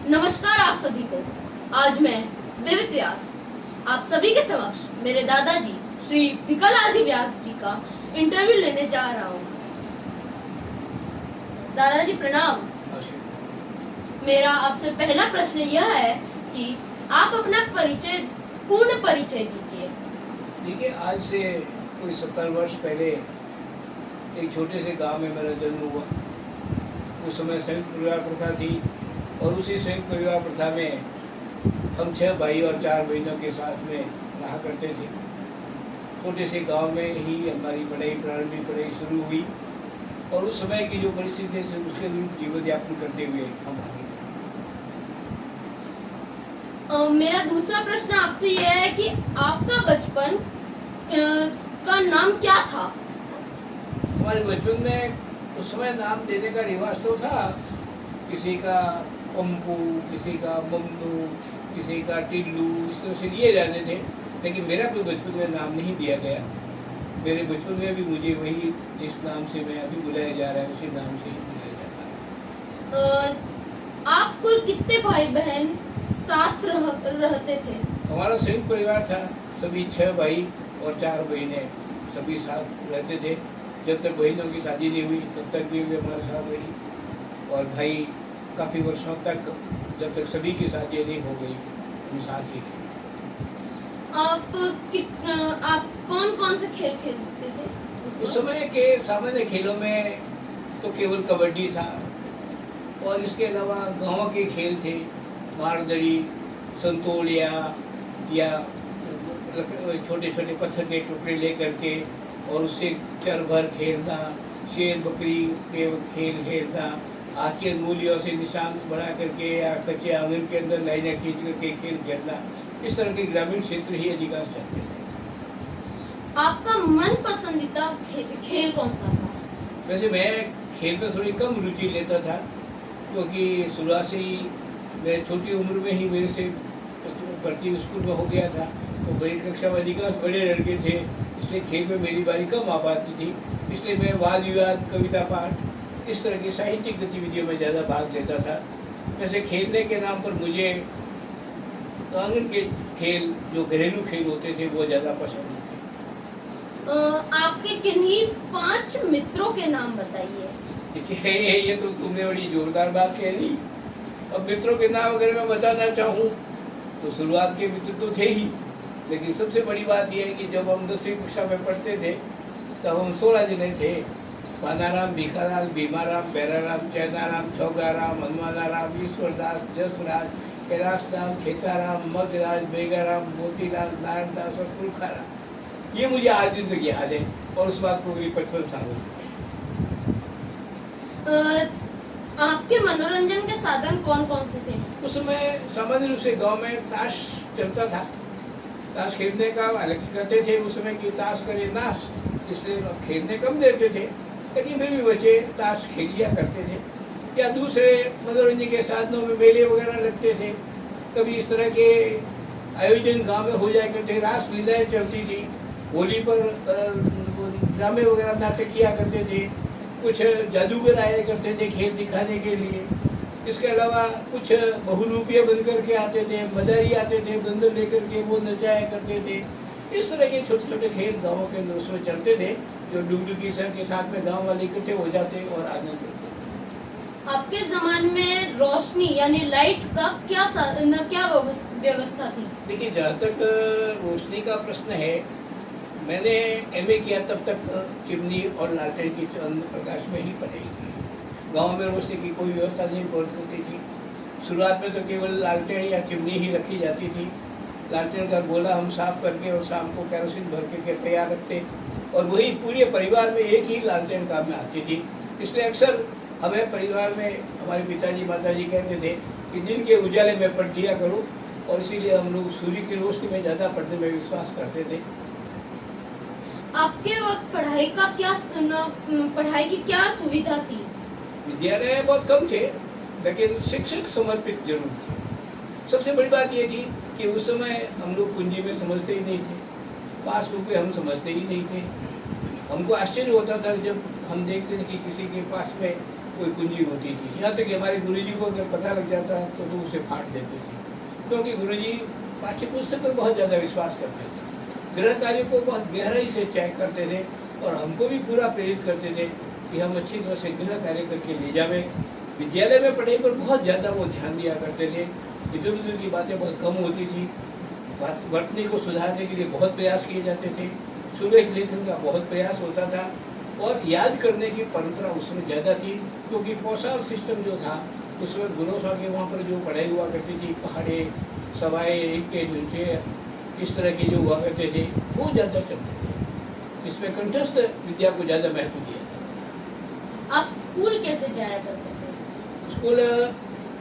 नमस्कार आप सभी को। आज मैं देवित व्यास आप सभी के समक्ष मेरे दादाजी श्री भिकालाल व्यास जी का इंटरव्यू लेने जा रहा हूँ। दादाजी प्रणाम। मेरा आपसे पहला प्रश्न यह है कि आप अपना पूर्ण परिचय दीजिए। देखिए, आज से कोई 70 वर्ष पहले एक छोटे से गांव में मेरा जन्म हुआ। उस समय संयुक्त परिवार प्रथा थी और उसी संयुक्त परिवार प्रथा में हम 6 भाई और 4 बहनों के साथ में रहा करते थे। छोटे से गांव में ही हमारी प्रारंभिक पढ़ाई शुरू हुई और उस समय की जो परिस्थिति थी उसके अनुरूप जीवन यापन करते हुए हम आगे। मेरा दूसरा प्रश्न आपसे यह है कि आपका बचपन का नाम क्या था? हमारे बचपन में उस समय नाम देने का रिवाज तो था। किसी का पंपू, किसी का ममनू, किसी का टिल्लू, इस तरह से लिए जाते थे, लेकिन मेरा कोई बचपन में नाम नहीं दिया गया। मेरे बचपन में भी मुझे वही जिस नाम से मैं अभी बुलाया जा रहा है उसी नाम से ही बुलाया जाता है। आप कुल कितने भाई बहन साथ रहते थे? हमारा संयुक्त परिवार था। सभी 6 भाई और 4 बहनें सभी साथ रहते थे। जब तक बहनों की शादी नहीं हुई तब तक भी वे हमारे साथ रही और भाई काफ़ी वर्षों तक, जब तक सभी की शादी नहीं हो गई, हम साथ ही थे। आप कौन कौन से खेल खेलते थे उस समय के सामान्य खेलों में तो केवल कबड्डी था और इसके अलावा गाँव के खेल थे। मारदड़ी, संतोलिया या छोटे छोटे पत्थर के टुकड़े लेकर के और उससे चर भर खेलना, शेर बकरी के खेल खेलना, हाथ की अंगुलियों से निशान बना करके या कच्चे आंगन के अंदर लाइनें खींच करके खेल खेलना, इस तरह के ग्रामीण क्षेत्र ही अधिकांश चलते थे। आपका मन पसंदीदा खेल कौन सा था? वैसे मैं खेल में थोड़ी कम रुचि लेता था क्योंकि शुरुआत से ही मैं छोटी उम्र में ही मेरे से भर्ती स्कूल में हो गया था। तो बड़ी कक्षा में अधिकांश बड़े लड़के थे, इसलिए खेल में मेरी बारी कम आ पाती थी। इसलिए मैं वाद विवाद, कविता पाठ, इस तरह की साहित्यिक गतिविधियों में ज़्यादा भाग लेता था। वैसे खेलने के नाम पर मुझे आंगन के खेल, जो घरेलू खेल होते थे, वो ज़्यादा पसंद थे। आपके किन्हीं 5 मित्रों के नाम बताइए। देखिए, ये तो तुमने बड़ी जोरदार बात कह दी। अब मित्रों के नाम अगर मैं बताना चाहूँ तो शुरुआत के मित्र तो थे ही, लेकिन सबसे बड़ी बात यह है कि जब हम 10वीं कक्षा में पढ़ते थे तब हम 16 जने थे। पानाराम, भिखालाल, भीमाराम, बैराराम, चैनाराम, छौगाराम, हनुमानाराम, ईश्वरदास, जसराज, कैलाशदास, खेताराम, मधराज, बेगाराम, मोतीलाल, नारायणदास और पुरखाराम। ये मुझे आज दिन तक याद है और उस बात को करीब 55 साल हो चुके हैं। आपके मनोरंजन के साधन कौन कौन से थे? उस समय सामान्य रूप से गांव में ताश चलता था। ताश खेलने का हालांकि करते थे उस समय की ताश करे नाश, इसलिए खेलने कम देते थे, लेकिन फिर भी बच्चे ताश खेलिया करते थे। या दूसरे मनोरंजन के साधनों में मेले वगैरह लगते थे। कभी इस तरह के आयोजन गांव में हो जाया करते, रास लीलाएँ चलती थी, होली पर ड्रामे वगैरह नाटक किया करते थे, कुछ जादूगर आया करते थे खेल दिखाने के लिए। इसके अलावा कुछ बहुरूपिये बन करके आते थे, मदारी आते थे बंदर लेकर के, वो नचाया करते थे। इस तरह के छोटे छोटे खेल गाँवों के अंदर उसमें चलते थे, जो डुगडुगी सर के साथ में गाँव वाले इकट्ठे हो जाते और आनंद लेते। आपके जमाने में रोशनी यानी लाइट का क्या व्यवस्था थी? देखिए, जहाँ तक रोशनी का प्रश्न है, मैंने MA किया तब तक चिमनी और लालटेन की चंद प्रकाश में ही पढ़ाई की। गांव में रोशनी की कोई व्यवस्था नहीं होती थी। शुरुआत में तो केवल लालटेन या चिमनी ही रखी जाती थी। लालटेन का गोला हम साफ करके और शाम को केरोसिन भर के तैयार रखते और वही पूरे परिवार में एक ही लालटेन काम में आती थी। इसलिए अक्सर हमें परिवार में हमारे पिताजी माताजी कहते थे कि दिन के उजाले में पढ़ लिया करो, और इसीलिए हम लोग सूर्य की रोशनी में ज़्यादा पढ़ने में विश्वास करते थे। आपके वक्त पढ़ाई की क्या सुविधा थी? विद्यालय बहुत कम थे, लेकिन शिक्षक समर्पित जरूर थे। सबसे बड़ी बात ये थी कि उस समय हम लोग पूंजी में समझते ही नहीं थे, पासबुक में हम समझते ही नहीं थे। हमको आश्चर्य होता था जब हम देखते थे कि किसी के पास में कोई कुंजी होती थी। यहाँ तक कि हमारे गुरुजी को अगर पता लग जाता तो वो उसे फाड़ देते थे, क्योंकि गुरुजी पाठ्य पुस्तक पर बहुत ज़्यादा विश्वास करते थे, गृह कार्य को बहुत गहराई से चेक करते थे और हमको भी पूरा प्रेरित करते थे कि हम अच्छी तरह से गृह कार्य करके ले जावे। विद्यालय में पढ़ाई पर बहुत ज़्यादा वो ध्यान दिया करते थे, इधर उधर की बातें बहुत कम होती थी, वर्तनी को सुधारने के लिए बहुत प्रयास किए जाते थे, सुलेख लेखन का बहुत प्रयास होता था और याद करने की परंपरा उसमें ज़्यादा थी, क्योंकि पौशाल सिस्टम जो था उसमें गुरु साहब के वहाँ पर जो पढ़ाई हुआ करती थी, पहाड़े सवाए एक के नीचे इस तरह के जो हुआ करते थे वो ज़्यादा चलते थे। इसमें कंठस्थ विद्या को ज़्यादा महत्व दिया था। आप स्कूल कैसे जाया करते थे? स्कूल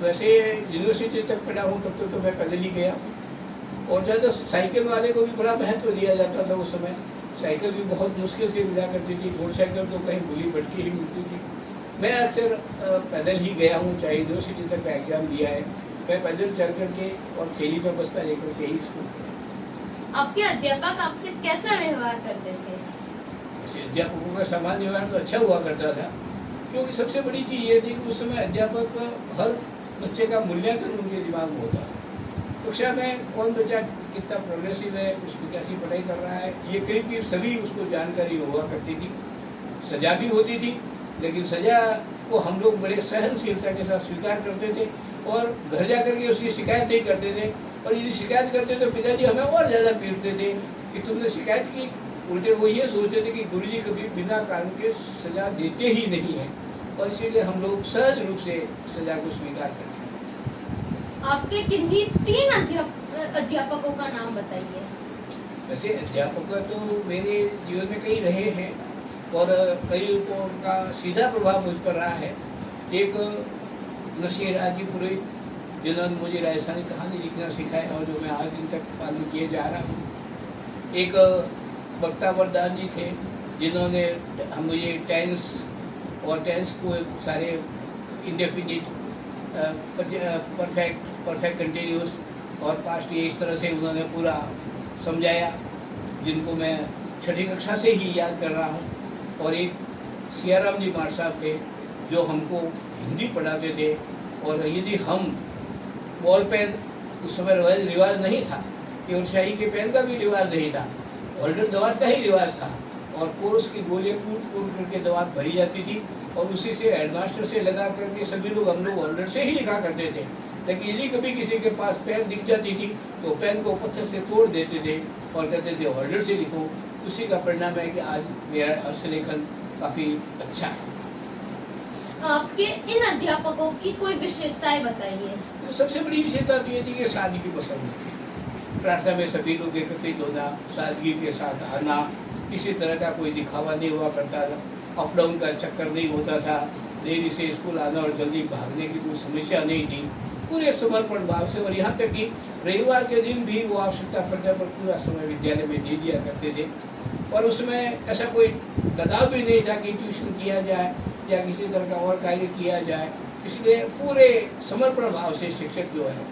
वैसे यूनिवर्सिटी तक पढ़ा हूँ तब तो मैं पैदल ही गया, और ज़्यादा साइकिल वाले को भी बड़ा महत्व दिया जाता था उस समय। साइकिल भी बहुत मुश्किल से मिला करती थी, मोटरसाइकिल तो कहीं भूली भटकी ही मिलती थी। मैं अक्सर पैदल ही गया हूँ, चाहे यूनिवर्सिटी तक का एग्जाम दिया है, मैं पैदल चल करके और थैली में बस्ता लेकर के ही स्कूल। आपके अध्यापक आपसे कैसा व्यवहार करते थे? ऐसे अध्यापकों का सामान्य व्यवहार तो अच्छा हुआ करता था, क्योंकि सबसे बड़ी चीज़ ये थी कि उस समय अध्यापक हर बच्चे का मूल्यांकन उनके दिमाग में होता था। कक्षा में कौन बच्चा कितना प्रोग्रेसिव है, उसकी कैसी पढ़ाई कर रहा है, ये करीब सभी उसको जानकारी हुआ करती थी। सजा भी होती थी, लेकिन सजा को हम लोग बड़े सहनशीलता के साथ स्वीकार करते थे और घर जा करके उसकी शिकायत नहीं करते थे। और यदि शिकायत करते तो पिताजी हमें और ज़्यादा पीटते थे कि तुमने शिकायत की। उल्टे वो ये सोचते थे कि गुरुजी कभी बिना कारण के सजा देते ही नहीं है, और इसीलिए हम लोग सहज रूप से सजा को स्वीकार करते हैं। आपके किन्हीं 3 अध्यापकों का नाम बताइए। वैसे अध्यापक तो मेरे जीवन में कई रहे हैं और कई को उनका सीधा प्रभाव मुझ पर रहा है। एक नसीर राजी पुरोहित, जिन्होंने मुझे राजस्थानी कहानी लिखना सिखाया और जो मैं आज दिन तक पालन किए जा रहा हूँ। एक बक्ता वरदान जी थे, जिन्होंने मुझे टेंस और टेंस को सारे इंडेफिनिट, परफेक्ट कंटिन्यूस और पास्ट ये इस तरह से उन्होंने पूरा समझाया, जिनको मैं छठी कक्षा से ही याद कर रहा हूँ। और एक सियाराम जी मार साहब थे, जो हमको हिंदी पढ़ाते थे, और यदि हम बॉल पेन, उस समय रिवाज नहीं था, केवल शाही के पेन का भी रिवाज नहीं था, होल्डर दवात का ही रिवाज था, और कोर्स की गोलियाँ कूट करके दवात भरी जाती थी और उसी से हेडमास्टर से लगा करके सभी लोग हम लोग होल्डर से ही लिखा करते थे। लेकिन यदि कभी किसी के पास पेन दिख जाती थी तो पेन को पत्थर से तोड़ देते थे और कहते थे होल्डर से लिखो। उसी का परिणाम है कि आज मेरा हस्तलेखन काफ़ी अच्छा है। आपके इन अध्यापकों की कोई विशेषताएं बताइए। तो सबसे बड़ी विशेषता तो ये थी कि सादगी पसंद थी। प्रार्थना में सभी लोग एकत्रित होना, सादगी के साथ आना, किसी तरह का कोई दिखावा नहीं हुआ करता था, अप डाउन का चक्कर नहीं होता था, देरी से स्कूल आना और जल्दी भागने की कोई समस्या नहीं थी, पूरे समर्पण भाव से। और यहाँ तक कि रविवार के दिन भी वो आवश्यकता पड़ने पर पूरा समय विद्यालय में दे दिया करते थे, और उसमें ऐसा कोई दबाव भी नहीं था कि ट्यूशन किया जाए या किसी तरह का और कार्य किया जाए। इसलिए पूरे समर्पण भाव से शिक्षक जो है।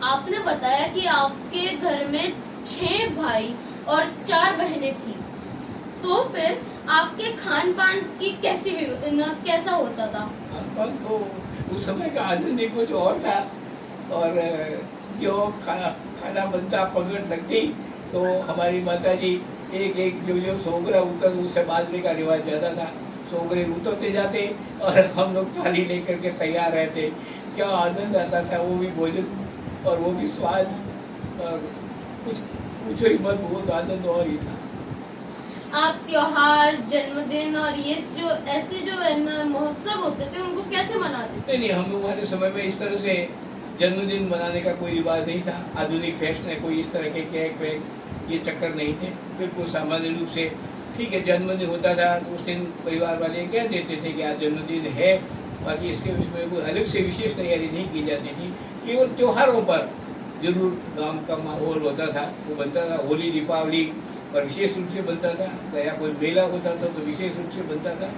आपने बताया कि आपके घर में 6 भाई और 4 बहनें थी, तो फिर आपके खान पान की कैसा होता था? खान पान तो उस समय का आनंद ही कुछ और था, और जो खाना बनता पकड़ लगती तो हमारी माता जी एक जो सोगरा उतर, उससे बाजरे का रिवाज ज़्यादा था, सोगरे उतरते जाते और हम लोग थाली लेकर के तैयार रहते। क्या आनंद आता था वो भी भोजन और वो भी स्वाद, और कुछ पूछो ही मत, बहुत आनंद और ही था। आप त्योहार, जन्मदिन और ये जो ऐसे जो महोत्सव होते थे उनको कैसे मनाते थे? नहीं, हम हमारे समय में इस तरह से जन्मदिन मनाने का कोई रिवाज नहीं था। आधुनिक फैशन है, कोई इस तरह के केक वेक ये चक्कर नहीं थे। बिल्कुल सामान्य रूप से ठीक है, जन्मदिन होता था तो उस दिन परिवार वाले कह देते थे कि आज जन्मदिन है, बाकी इसके उसमें कोई अलग से विशेष तैयारी नहीं की जाती थी। केवल त्योहारों पर जरूर गांव का माहौल होता था, वो बनता था। होली दीपावली और विशेष रूप से बनता था, या कोई मेला होता था तो विशेष रूप से बनता था,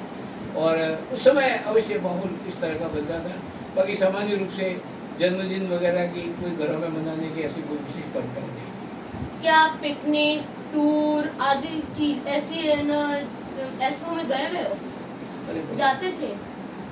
और उस समय अवश्य माहौल इस तरह का बनता था। बाकी सामान्य रूप से जन्मदिन वगैरह की कोई घरों में मनाने की ऐसी कोई विशेष परंपरा नहीं। क्या पिकनिक, टूर आदि चीज ऐसे में गए हुए हो? अरे बहुत। जाते थे?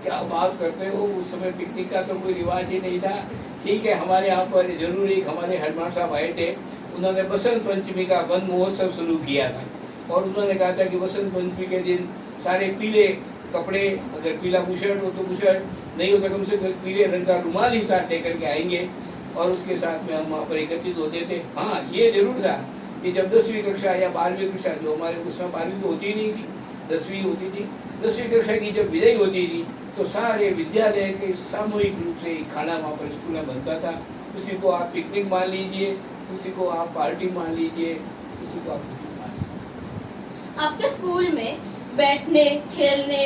क्या बात करते हो, उस समय पिकनिक का तो कोई रिवाज ही नहीं था। ठीक है, हमारे यहाँ पर जरूर एक हमारे हेडमास्टर साहब आए थे, उन्होंने बसंत पंचमी का वन महोत्सव शुरू किया था और उन्होंने कहा था कि बसंत पंचमी के दिन सारे पीले कपड़े, अगर पीला बुशर्ट हो तो बुशर्ट, नहीं हो तो कम से कम पीले रंग का रुमाल ही साथ लेकर के आएंगे और उसके साथ में हम वहाँ पर एकत्रित होते थे। हाँ, ये जरूर था कि जब 10वीं कक्षा या 12वीं कक्षा, जो हमारे उस समय 12वीं तो होती ही नहीं थी, 10वीं होती थी, 10वीं कक्षा की जब विदाई होती थी तो सारे विद्यालय के सामूहिक रूप से खाना वहाँ पर स्कूल में बनता था। किसी को आप पिकनिक मान लीजिए, किसी को आप पार्टी मान लीजिए, किसी को आप पिकनिक मान लीजिए। आपके स्कूल में बैठने, खेलने,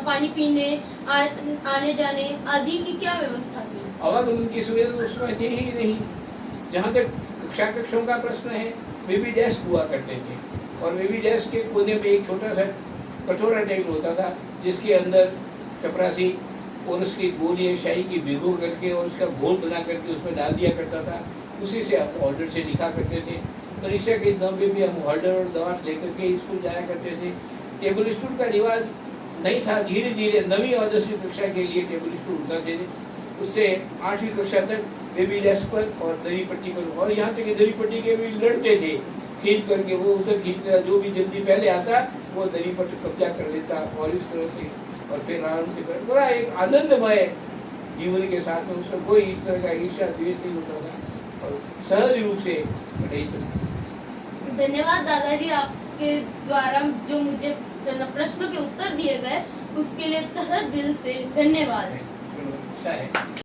पानी पीने, आने जाने आदि की क्या व्यवस्था थी? आवागमन की सुविधा तो उसमें थी ही नहीं। जहाँ तक कक्षा कक्षों का प्रश्न है, बेबी डेस्क हुआ करते थे और बेबी डेस्क के कोने में एक छोटा सा कटोरा टाइप होता था जिसके अंदर चपरासी और उसकी गोलियां शाही की भिगो करके और उसका घोल बना करके उसमें डाल दिया करता था। उसी से हम ऑर्डर से लिखा करते थे। परीक्षा के दिनों में भी हम ऑर्डर और दवा लेकर के स्कूल जाया करते थे। टेबल स्टूल का रिवाज नहीं था, धीरे धीरे 9वीं और 10वीं कक्षा के लिए टेबल स्टूल उठाते थे। उससे 8वीं कक्षा तक बेबी डेस्क पर और दरी पट्टी पर, और यहाँ तक कि दरी पट्टी के भी लड़ते थे, खींच करके वो उधर खींचता, जो भी जल्दी पहले आता वो दरी पर कब्जा कर लेता और इस तरह से, और फिर आराम से कर, बड़ा एक आनंदमय जीवन के साथ में उसका कोई इस तरह का ईर्ष्या द्वेष नहीं होता था और सहज रूप से पढ़ाई चलती। धन्यवाद दादाजी, आपके द्वारा जो मुझे प्रश्नों के उत्तर दिए गए उसके लिए तहे दिल से धन्यवाद। अच्छा है।